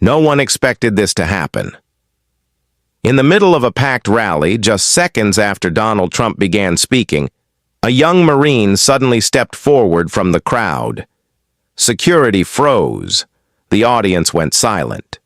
No one expected this to happen. In the middle of a packed rally, just seconds after Donald Trump began speaking, a young Marine suddenly stepped forward from the crowd. Security froze. The audience went silent.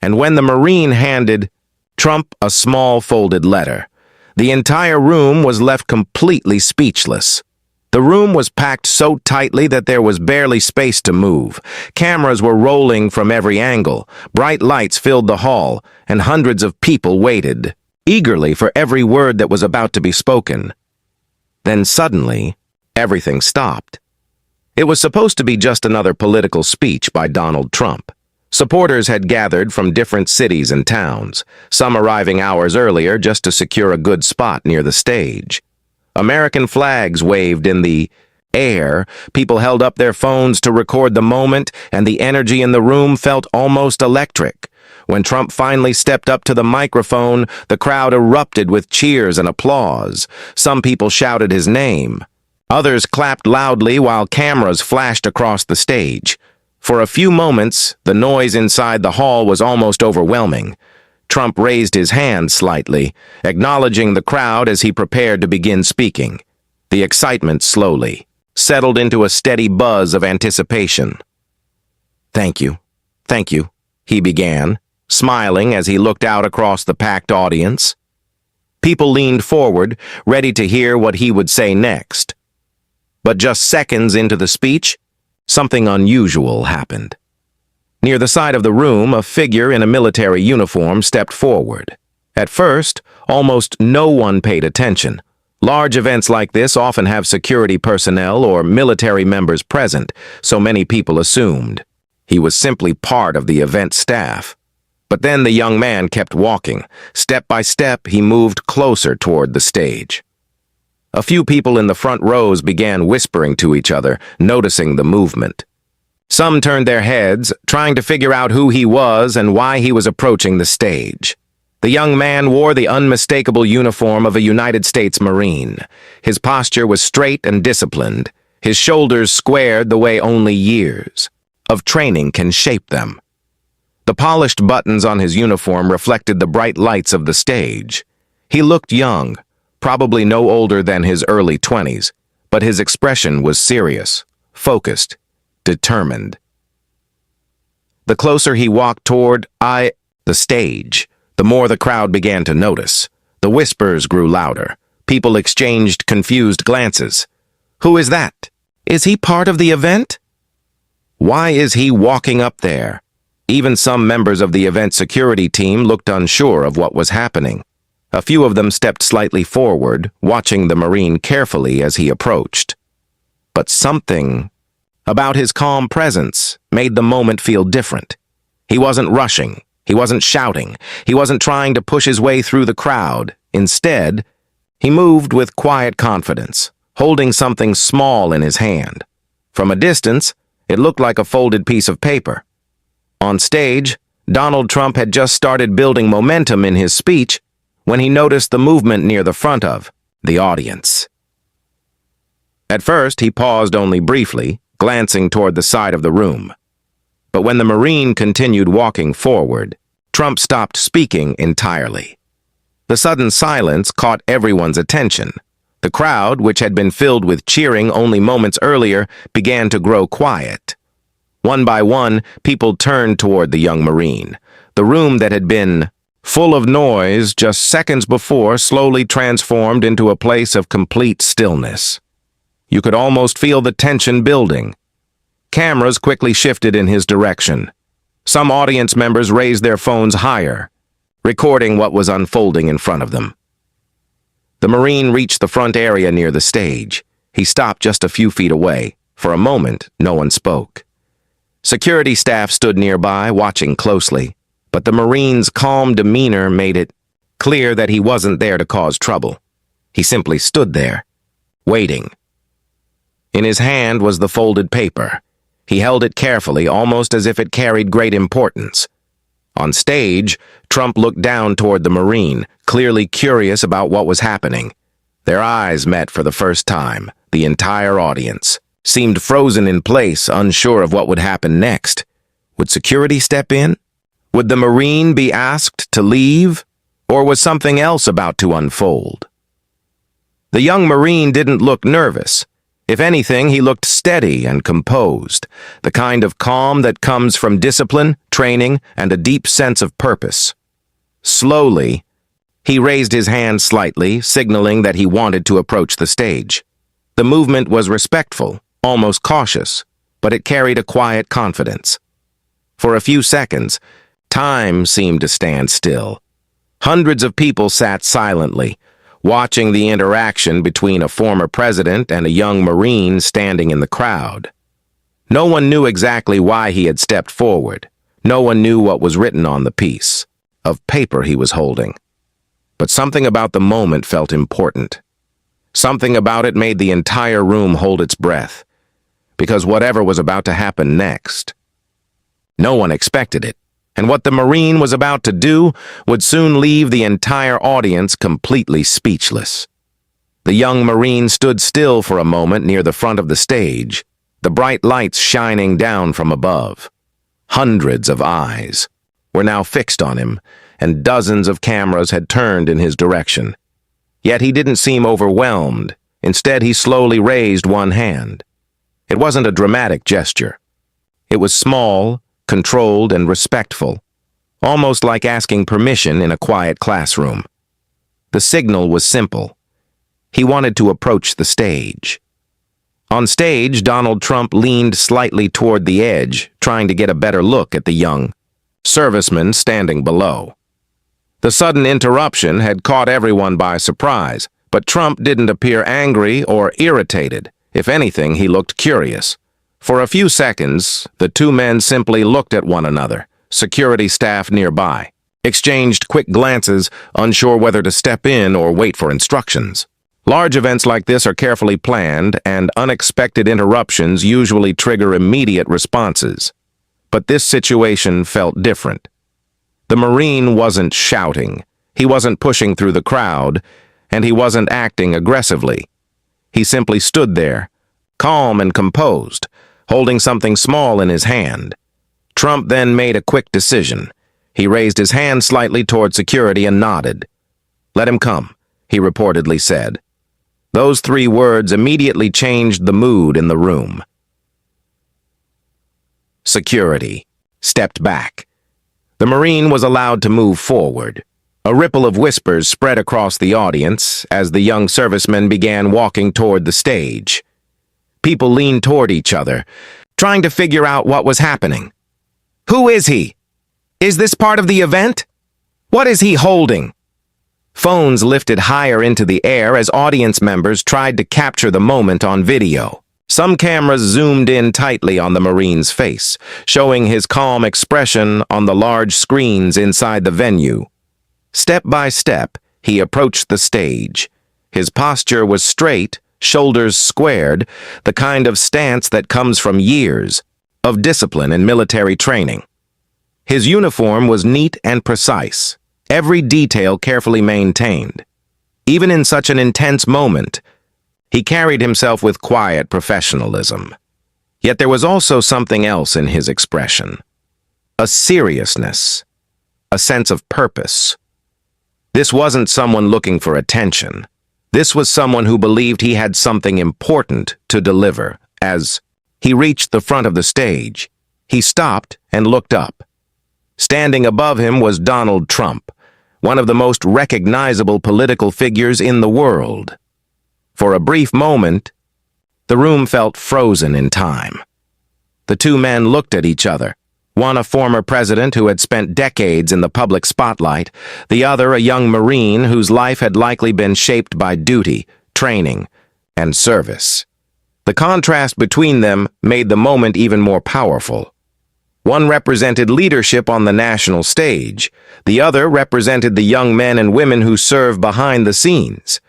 And when the Marine handed Trump a small folded letter, the entire room was left completely speechless. The room was packed so tightly that there was barely space to move. Cameras were rolling from every angle. Bright lights filled the hall, and hundreds of people waited, eagerly for every word that was about to be spoken. Then suddenly, everything stopped. It was supposed to be just another political speech by Donald Trump. Supporters had gathered from different cities and towns, some arriving hours earlier just to secure a good spot near the stage. American flags waved in the air, people held up their phones to record the moment, and the energy in the room felt almost electric. When Trump finally stepped up to the microphone, the crowd erupted with cheers and applause. Some people shouted his name. Others clapped loudly while cameras flashed across the stage. For a few moments, the noise inside the hall was almost overwhelming. Trump raised his hand slightly, acknowledging the crowd as he prepared to begin speaking. The excitement slowly settled into a steady buzz of anticipation. "Thank you, he began, smiling as he looked out across the packed audience. People leaned forward, ready to hear what he would say next. But just seconds into the speech, something unusual happened. Near the side of the room, a figure in a military uniform stepped forward. At first, almost no one paid attention. Large events like this often have security personnel or military members present, so many people assumed he was simply part of the event staff. But then the young man kept walking. Step by step, he moved closer toward the stage. A few people in the front rows began whispering to each other, noticing the movement. Some turned their heads, trying to figure out who he was and why he was approaching the stage. The young man wore the unmistakable uniform of a United States Marine. His posture was straight and disciplined, his shoulders squared the way only years of training can shape them. The polished buttons on his uniform reflected the bright lights of the stage. He looked young, probably no older than his early 20s, but his expression was serious, focused, determined. The closer he walked toward the stage, the more the crowd began to notice. The whispers grew louder. People exchanged confused glances. Who is that? Is he part of the event? Why is he walking up there? Even some members of the event security team looked unsure of what was happening. A few of them stepped slightly forward, watching the Marine carefully as he approached. But something about his calm presence made the moment feel different. He wasn't rushing. He wasn't shouting. He wasn't trying to push his way through the crowd. Instead, he moved with quiet confidence, holding something small in his hand. From a distance, it looked like a folded piece of paper. On stage, Donald Trump had just started building momentum in his speech when he noticed the movement near the front of the audience. At first, he paused only briefly, glancing toward the side of the room. But when the Marine continued walking forward, Trump stopped speaking entirely. The sudden silence caught everyone's attention. The crowd, which had been filled with cheering only moments earlier, began to grow quiet. One by one, people turned toward the young Marine. The room that had been full of noise just seconds before slowly transformed into a place of complete stillness. You could almost feel the tension building. Cameras quickly shifted in his direction. Some audience members raised their phones higher, recording what was unfolding in front of them. The Marine reached the front area near the stage. He stopped just a few feet away. For a moment, no one spoke. Security staff stood nearby, watching closely, but the Marine's calm demeanor made it clear that he wasn't there to cause trouble. He simply stood there, waiting. In his hand was the folded paper. He held it carefully, almost as if it carried great importance. On stage, Trump looked down toward the Marine, clearly curious about what was happening. Their eyes met for the first time. The entire audience seemed frozen in place, unsure of what would happen next. Would security step in? Would the Marine be asked to leave, or was something else about to unfold? The young Marine didn't look nervous. If anything, he looked steady and composed, the kind of calm that comes from discipline, training, and a deep sense of purpose. Slowly, he raised his hand slightly, signaling that he wanted to approach the stage. The movement was respectful, almost cautious, but it carried a quiet confidence. For a few seconds, time seemed to stand still. Hundreds of people sat silently, watching the interaction between a former president and a young Marine standing in the crowd. No one knew exactly why he had stepped forward. No one knew what was written on the piece of paper he was holding. But something about the moment felt important. Something about it made the entire room hold its breath, because whatever was about to happen next, no one expected it, and what the Marine was about to do would soon leave the entire audience completely speechless. The young Marine stood still for a moment near the front of the stage, the bright lights shining down from above. Hundreds of eyes were now fixed on him, and dozens of cameras had turned in his direction. Yet he didn't seem overwhelmed. Instead, he slowly raised one hand. It wasn't a dramatic gesture. It was small, controlled, and respectful, almost like asking permission in a quiet classroom. The signal was simple. He wanted to approach the stage. On stage, Donald Trump leaned slightly toward the edge, trying to get a better look at the young serviceman standing below. The sudden interruption had caught everyone by surprise, but Trump didn't appear angry or irritated. If anything, he looked curious. For a few seconds, the two men simply looked at one another, security staff nearby, exchanged quick glances, unsure whether to step in or wait for instructions. Large events like this are carefully planned, and unexpected interruptions usually trigger immediate responses. But this situation felt different. The Marine wasn't shouting, he wasn't pushing through the crowd, and he wasn't acting aggressively. He simply stood there, calm and composed, holding something small in his hand. Trump then made a quick decision. He raised his hand slightly toward security and nodded. "Let him come," he reportedly said. Those 3 words immediately changed the mood in the room. Security stepped back. The Marine was allowed to move forward. A ripple of whispers spread across the audience as the young serviceman began walking toward the stage. People leaned toward each other, trying to figure out what was happening. Who is he? Is this part of the event? What is he holding? Phones lifted higher into the air as audience members tried to capture the moment on video. Some cameras zoomed in tightly on the Marine's face, showing his calm expression on the large screens inside the venue. Step by step, he approached the stage. His posture was straight, shoulders squared, the kind of stance that comes from years of discipline and military training. His uniform was neat and precise, every detail carefully maintained. Even in such an intense moment, he carried himself with quiet professionalism. Yet there was also something else in his expression. A seriousness, a sense of purpose. This wasn't someone looking for attention. This was someone who believed he had something important to deliver. As he reached the front of the stage, he stopped and looked up. Standing above him was Donald Trump, one of the most recognizable political figures in the world. For a brief moment, the room felt frozen in time. The two men looked at each other, one a former president who had spent decades in the public spotlight, the other a young Marine whose life had likely been shaped by duty, training, and service. The contrast between them made the moment even more powerful. One represented leadership on the national stage. The other represented the young men and women who serve behind the scenes.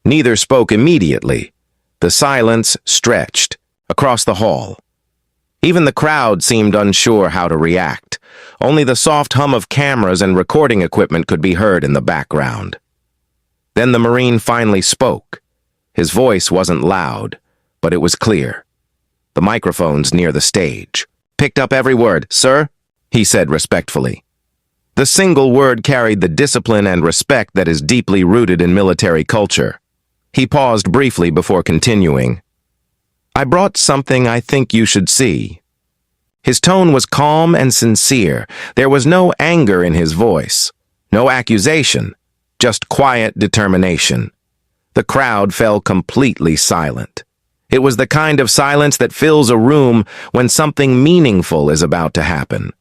Neither spoke immediately. The silence stretched across the hall. Even the crowd seemed unsure how to react. Only the soft hum of cameras and recording equipment could be heard in the background. Then the Marine finally spoke. His voice wasn't loud, but it was clear. The microphones near the stage picked up every word. "Sir," he said respectfully, The single word carried the discipline and respect that is deeply rooted in military culture. He paused briefly before continuing. "I brought something I think you should see." His tone was calm and sincere. There was no anger in his voice, no accusation, just quiet determination. The crowd fell completely silent. It was the kind of silence that fills a room when something meaningful is about to happen.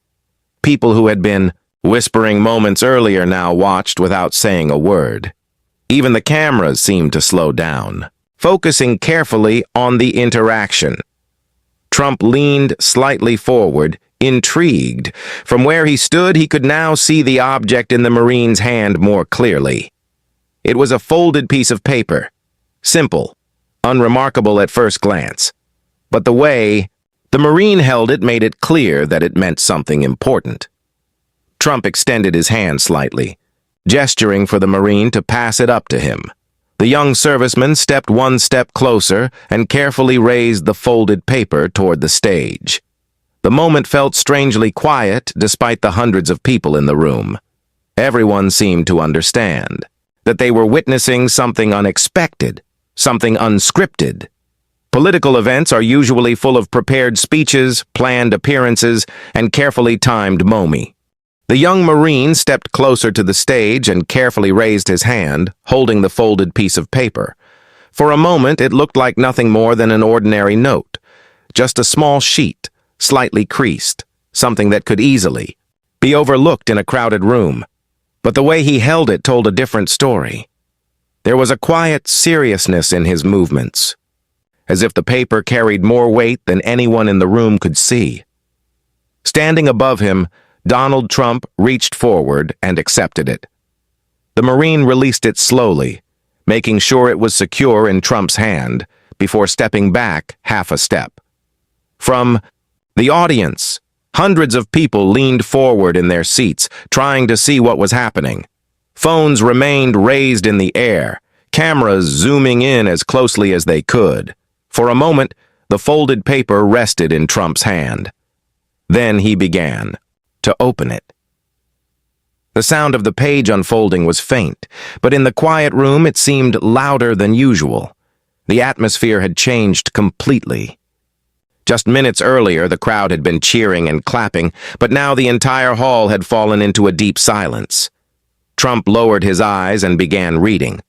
People who had been whispering moments earlier now watched without saying a word. Even the cameras seemed to slow down, focusing carefully on the interaction. Trump leaned slightly forward, intrigued. From where he stood, he could now see the object in the Marine's hand more clearly. It was a folded piece of paper, simple, unremarkable at first glance. But the way the Marine held it made it clear that it meant something important. Trump extended his hand slightly, gesturing for the Marine to pass it up to him. The young serviceman stepped one step closer and carefully raised the folded paper toward the stage. The moment felt strangely quiet despite the hundreds of people in the room. Everyone seemed to understand that they were witnessing something unexpected, something unscripted. Political events are usually full of prepared speeches, planned appearances, and carefully timed moments. The young Marine stepped closer to the stage and carefully raised his hand, holding the folded piece of paper. For a moment, it looked like nothing more than an ordinary note, just a small sheet, slightly creased, something that could easily be overlooked in a crowded room. But the way he held it told a different story. There was a quiet seriousness in his movements, as if the paper carried more weight than anyone in the room could see. Standing above him, Donald Trump reached forward and accepted it. The Marine released it slowly, making sure it was secure in Trump's hand before stepping back half a step. From the audience, hundreds of people leaned forward in their seats, trying to see what was happening. Phones remained raised in the air, cameras zooming in as closely as they could. For a moment, the folded paper rested in Trump's hand. Then he began to open it. The sound of the page unfolding was faint, but in the quiet room it seemed louder than usual. The atmosphere had changed completely. Just minutes earlier, the crowd had been cheering and clapping, but now the entire hall had fallen into a deep silence. Trump lowered his eyes and began reading.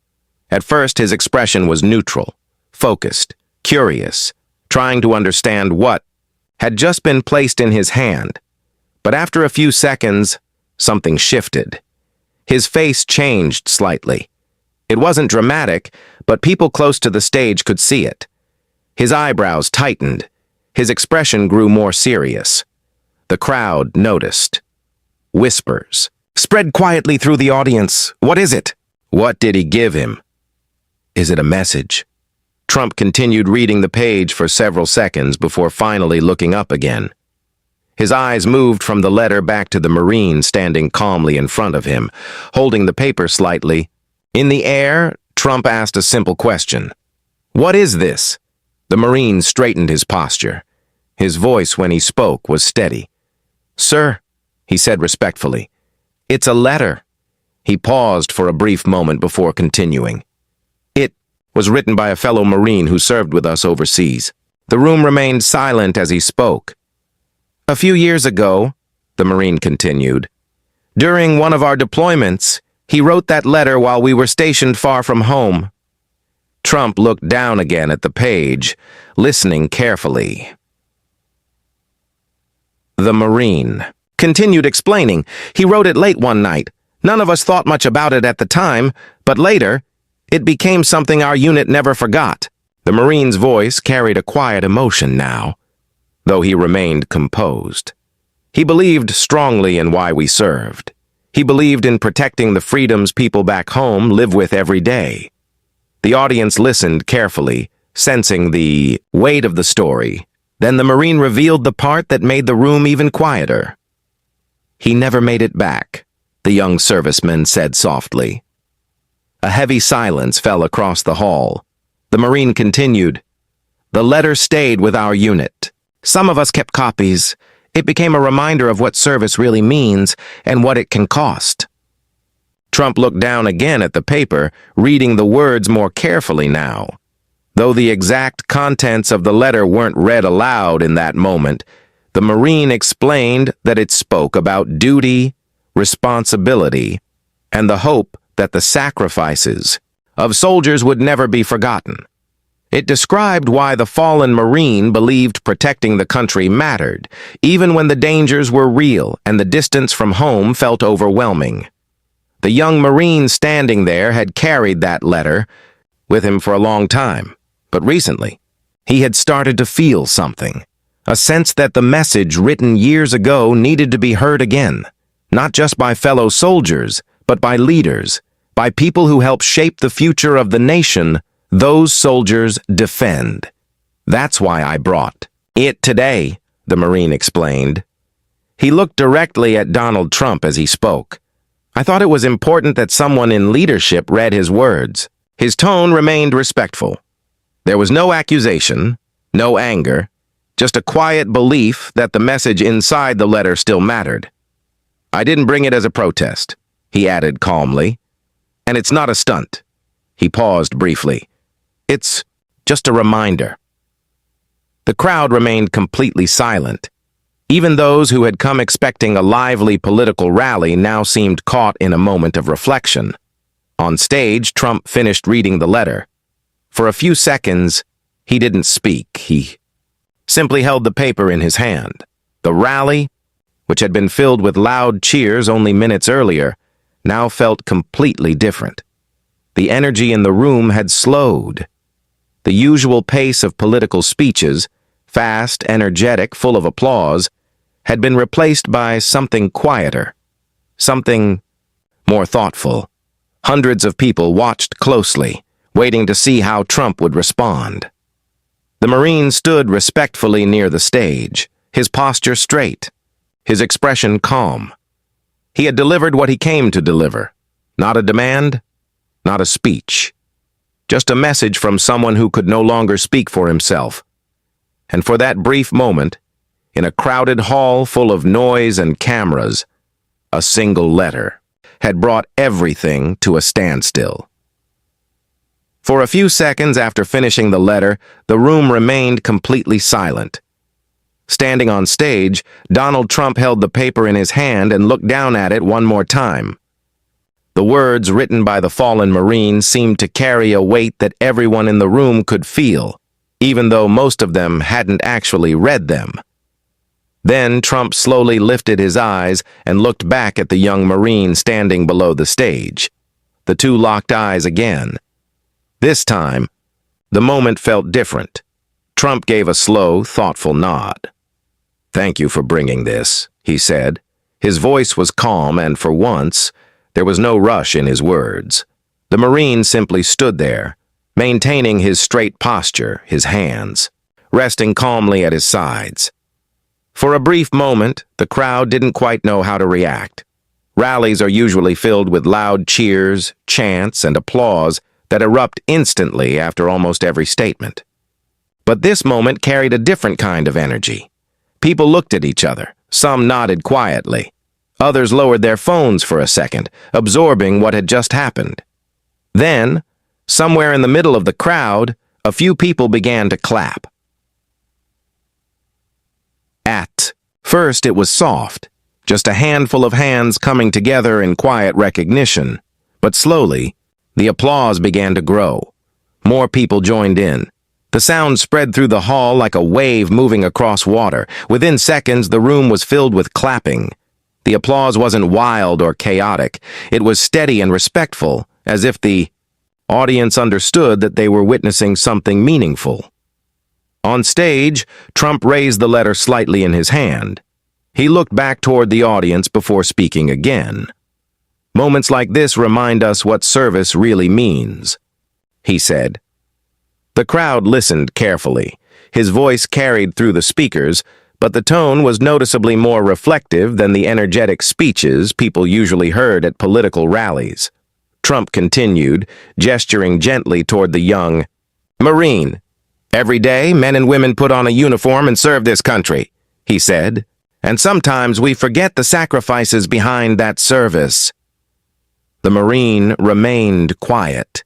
At first, his expression was neutral, focused, curious, trying to understand what had just been placed in his hand. But after a few seconds, something shifted. His face changed slightly. It wasn't dramatic, but people close to the stage could see it. His eyebrows tightened. His expression grew more serious. The crowd noticed. Whispers spread quietly through the audience. "What is it?" "What did he give him?" "Is it a message?" Trump continued reading the page for several seconds before finally looking up again. His eyes moved from the letter back to the Marine standing calmly in front of him, holding the paper slightly. In the air, Trump asked a simple question. "What is this?" The Marine straightened his posture. His voice, when he spoke, was steady. "Sir," he said respectfully, "it's a letter." He paused for a brief moment before continuing. "It was written by a fellow Marine who served with us overseas." The room remained silent as he spoke. "A few years ago," the Marine continued, "during one of our deployments, he wrote that letter while we were stationed far from home." Trump looked down again at the page, listening carefully. The Marine continued explaining. "He wrote it late one night. None of us thought much about it at the time, but later, it became something our unit never forgot." The Marine's voice carried a quiet emotion now, though he remained composed. He believed strongly in why we served. He believed in protecting the freedoms people back home live with every day. The audience listened carefully, sensing the weight of the story. Then the Marine revealed the part that made the room even quieter. "He never made it back," the young serviceman said softly. A heavy silence fell across the hall. The Marine continued, "The letter stayed with our unit. Some of us kept copies, It became a reminder of what service really means and what it can cost. Trump looked down again at the paper, reading the words more carefully now. Though the exact contents of the letter weren't read aloud in that moment, the Marine explained that it spoke about duty, responsibility, and the hope that the sacrifices of soldiers would never be forgotten. It described why the fallen Marine believed protecting the country mattered, even when the dangers were real and the distance from home felt overwhelming. The young Marine standing there had carried that letter with him for a long time, but recently, he had started to feel something, a sense that the message written years ago needed to be heard again, not just by fellow soldiers, but by leaders, by people who help shape the future of the nation those soldiers defend. That's why I brought it today, the Marine explained. He looked directly at Donald Trump as he spoke. I thought it was important that someone in leadership read his words. His tone remained respectful. There was no accusation, no anger, just a quiet belief that the message inside the letter still mattered. I didn't bring it as a protest, he added calmly. And it's not a stunt. He paused briefly. It's just a reminder. The crowd remained completely silent. Even those who had come expecting a lively political rally now seemed caught in a moment of reflection. On stage, Trump finished reading the letter. For a few seconds, he didn't speak. He simply held the paper in his hand. The rally, which had been filled with loud cheers only minutes earlier, now felt completely different. The energy in the room had slowed. The usual pace of political speeches, fast, energetic, full of applause, had been replaced by something quieter, something more thoughtful. Hundreds of people watched closely, waiting to see how Trump would respond. The Marine stood respectfully near the stage, his posture straight, his expression calm. He had delivered what he came to deliver. Not a demand, not a speech. Just a message from someone who could no longer speak for himself. And for that brief moment, in a crowded hall full of noise and cameras, a single letter had brought everything to a standstill. For a few seconds after finishing the letter, the room remained completely silent. Standing on stage, Donald Trump held the paper in his hand and looked down at it one more time. The words written by the fallen Marine seemed to carry a weight that everyone in the room could feel, even though most of them hadn't actually read them. Then Trump slowly lifted his eyes and looked back at the young Marine standing below the stage. The two locked eyes again. This time, the moment felt different. Trump gave a slow, thoughtful nod. "Thank you for bringing this," he said. His voice was calm, and for once, there was no rush in his words. The Marine simply stood there, maintaining his straight posture, his hands, resting calmly at his sides. For a brief moment, the crowd didn't quite know how to react. Rallies are usually filled with loud cheers, chants, and applause that erupt instantly after almost every statement. But this moment carried a different kind of energy. People looked at each other. Some nodded quietly. Others lowered their phones for a second, absorbing what had just happened. Then, somewhere in the middle of the crowd, a few people began to clap. At first, it was soft, just a handful of hands coming together in quiet recognition. But slowly, the applause began to grow. More people joined in. The sound spread through the hall like a wave moving across water. Within seconds, the room was filled with clapping. The applause wasn't wild or chaotic. It was steady and respectful, as if the audience understood that they were witnessing something meaningful. On stage, Trump raised the letter slightly in his hand. He looked back toward the audience before speaking again. "Moments like this remind us what service really means," he said. The crowd listened carefully. His voice carried through the speakers, but the tone was noticeably more reflective than the energetic speeches people usually heard at political rallies. Trump continued, gesturing gently toward the young Marine. "Every day, men and women put on a uniform and serve this country," he said, And sometimes we forget the sacrifices behind that service. The Marine remained quiet.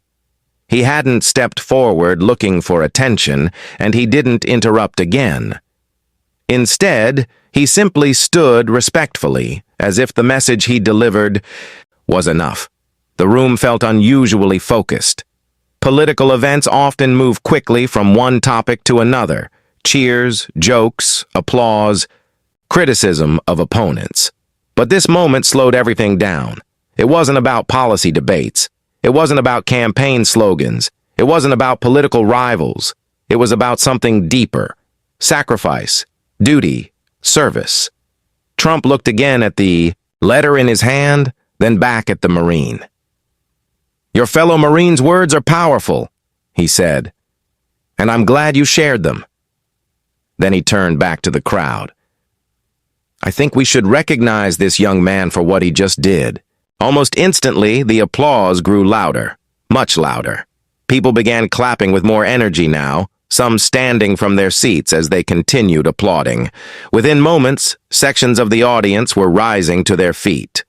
He hadn't stepped forward looking for attention, and he didn't interrupt again. Instead, he simply stood respectfully, as if the message he delivered was enough. The room felt unusually focused. Political events often move quickly from one topic to another. Cheers, jokes, applause, criticism of opponents. But this moment slowed everything down. It wasn't about policy debates. It wasn't about campaign slogans. It wasn't about political rivals. It was about something deeper. Sacrifice, duty, service. Trump looked again at the letter in his hand, then back at the Marine. "Your fellow Marine's words are powerful," he said, "and I'm glad you shared them." Then he turned back to the crowd. "I think we should recognize this young man for what he just did." Almost instantly, the applause grew louder, much louder. People began clapping with more energy now, some standing from their seats as they continued applauding. Within moments, sections of the audience were rising to their feet.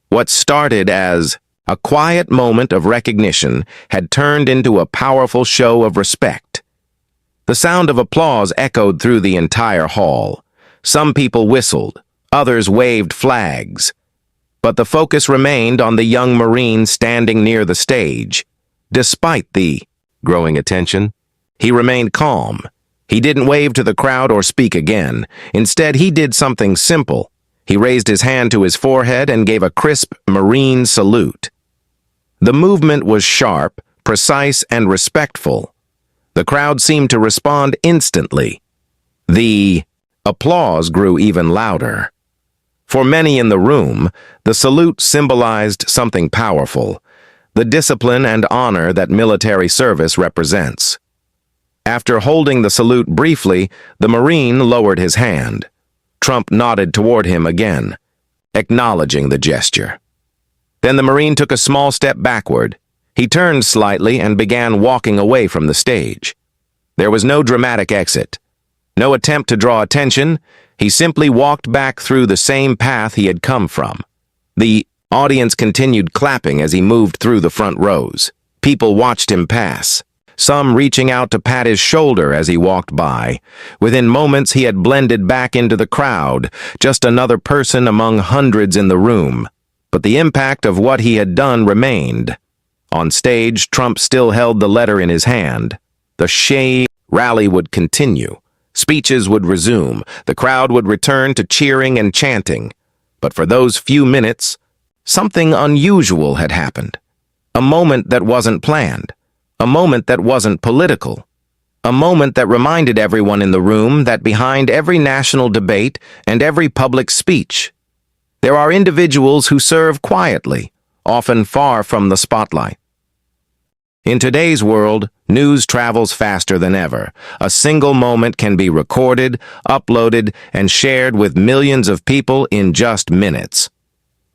What started as a quiet moment of recognition had turned into a powerful show of respect. The sound of applause echoed through the entire hall. Some people whistled, others waved flags. But the focus remained on the young Marine standing near the stage. Despite the growing attention, he remained calm. He didn't wave to the crowd or speak again. Instead, he did something simple. He raised his hand to his forehead and gave a crisp Marine salute. The movement was sharp, precise, and respectful. The crowd seemed to respond instantly. The applause grew even louder. For many in the room, the salute symbolized something powerful, the discipline and honor that military service represents. After holding the salute briefly, the Marine lowered his hand. Trump nodded toward him again, acknowledging the gesture. Then the Marine took a small step backward. He turned slightly and began walking away from the stage. There was no dramatic exit, no attempt to draw attention. He simply walked back through the same path he had come from. The audience continued clapping as he moved through the front rows. People watched him pass, some reaching out to pat his shoulder as he walked by. Within moments, he had blended back into the crowd, just another person among hundreds in the room. But the impact of what he had done remained. On stage, Trump still held the letter in his hand. The rally would continue. Speeches would resume. The crowd would return to cheering and chanting. But for those few minutes, something unusual had happened. A moment that wasn't planned. A moment that wasn't political. A moment that reminded everyone in the room that behind every national debate and every public speech, there are individuals who serve quietly, often far from the spotlight. In today's world, news travels faster than ever. A single moment can be recorded, uploaded, and shared with millions of people in just minutes.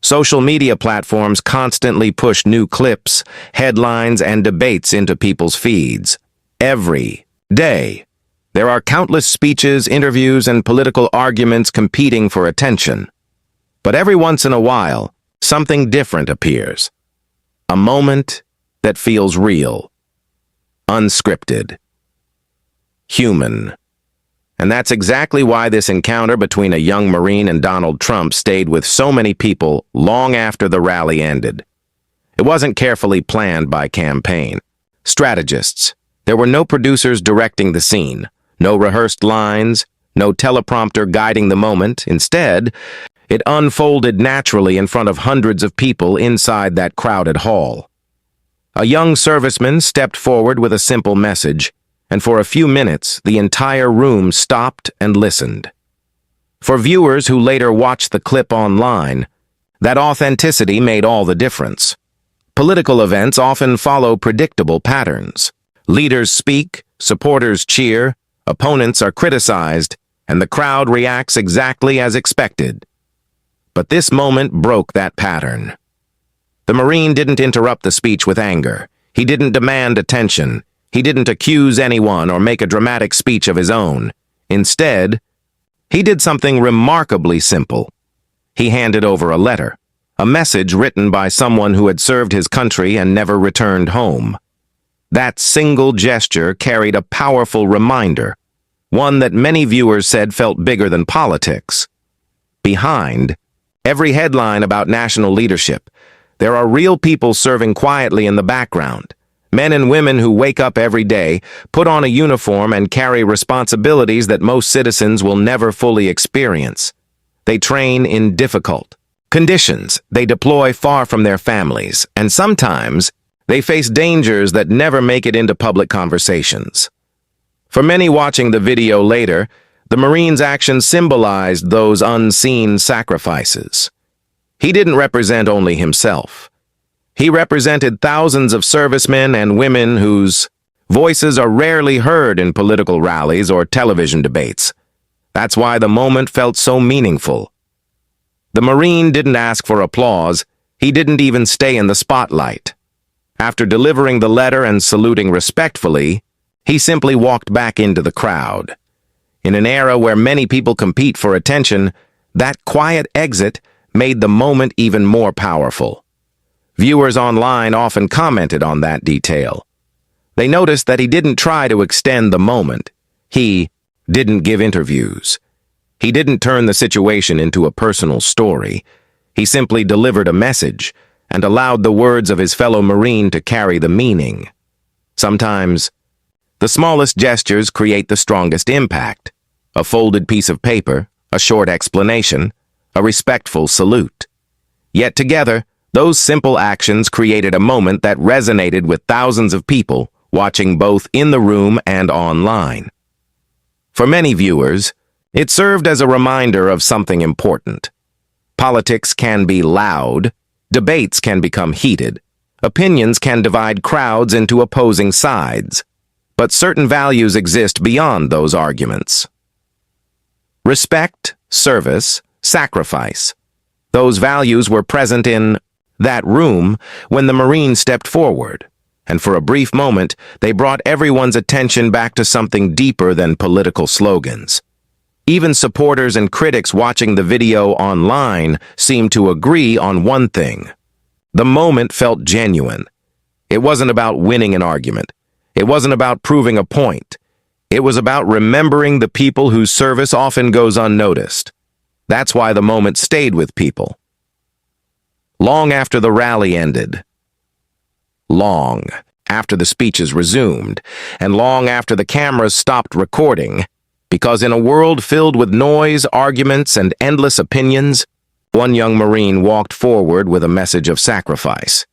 Social media platforms constantly push new clips, headlines, and debates into people's feeds. Every day, there are countless speeches, interviews, and political arguments competing for attention. But every once in a while, something different appears. A moment that feels real, unscripted, human. And that's exactly why this encounter between a young Marine and Donald Trump stayed with so many people long after the rally ended. It wasn't carefully planned by campaign strategists. There were no producers directing the scene, no rehearsed lines, no teleprompter guiding the moment. Instead, it unfolded naturally in front of hundreds of people inside that crowded hall. A young serviceman stepped forward with a simple message, and for a few minutes, the entire room stopped and listened. For viewers who later watched the clip online, that authenticity made all the difference. Political events often follow predictable patterns. Leaders speak, supporters cheer, opponents are criticized, and the crowd reacts exactly as expected. But this moment broke that pattern. The Marine didn't interrupt the speech with anger. He didn't demand attention. He didn't accuse anyone or make a dramatic speech of his own. Instead, He did something remarkably simple. He handed over a letter, a message written by someone who had served his country and never returned home. That single gesture carried a powerful reminder, one that many viewers said felt bigger than politics. Behind every headline about national leadership, there are real people serving quietly in the background, men and women who wake up every day, put on a uniform, and carry responsibilities that most citizens will never fully experience. They train in difficult conditions, they deploy far from their families, and sometimes they face dangers that never make it into public conversations. For many watching the video later, the Marine's actions symbolized those unseen sacrifices. He didn't represent only himself. He represented thousands of servicemen and women whose voices are rarely heard in political rallies or television debates. That's why the moment felt so meaningful. The Marine didn't ask for applause. He didn't even stay in the spotlight. After delivering the letter and saluting respectfully, he simply walked back into the crowd. In an era where many people compete for attention, that quiet exit made the moment even more powerful. Viewers online often commented on that detail. They noticed that he didn't try to extend the moment. He didn't give interviews. He didn't turn the situation into a personal story. He simply delivered a message and allowed the words of his fellow Marine to carry the meaning. Sometimes, the smallest gestures create the strongest impact. A folded piece of paper, a short explanation, a respectful salute. Yet together, those simple actions created a moment that resonated with thousands of people watching both in the room and online. For many viewers, it served as a reminder of something important. Politics can be loud, debates can become heated, opinions can divide crowds into opposing sides, but certain values exist beyond those arguments. Respect, service, sacrifice. Those values were present in that room when the Marine stepped forward, and for a brief moment, they brought everyone's attention back to something deeper than political slogans. Even supporters and critics watching the video online seemed to agree on one thing. The moment felt genuine. It wasn't about winning an argument. It wasn't about proving a point. It was about remembering the people whose service often goes unnoticed. That's why the moment stayed with people. Long after the rally ended, long after the speeches resumed, and long after the cameras stopped recording, because in a world filled with noise, arguments, and endless opinions, one young Marine walked forward with a message of sacrifice.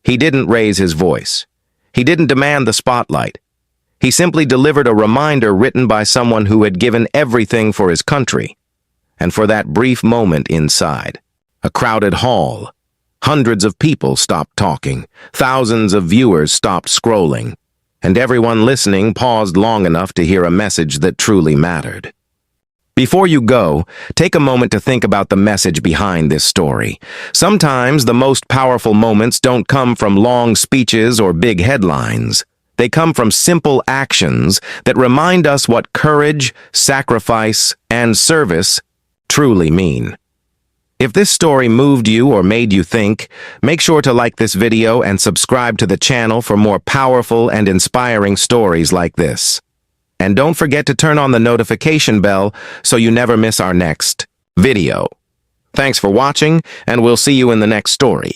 He didn't raise his voice. He didn't demand the spotlight. He simply delivered a reminder written by someone who had given everything for his country. And for that brief moment inside, a crowded hall, hundreds of people stopped talking, thousands of viewers stopped scrolling, and everyone listening paused long enough to hear a message that truly mattered. Before you go, take a moment to think about the message behind this story. Sometimes the most powerful moments don't come from long speeches or big headlines. They come from simple actions that remind us what courage, sacrifice, and service truly mean. If this story moved you or made you think, make sure to like this video and subscribe to the channel for more powerful and inspiring stories like this. And don't forget to turn on the notification bell so you never miss our next video. Thanks for watching, and we'll see you in the next story.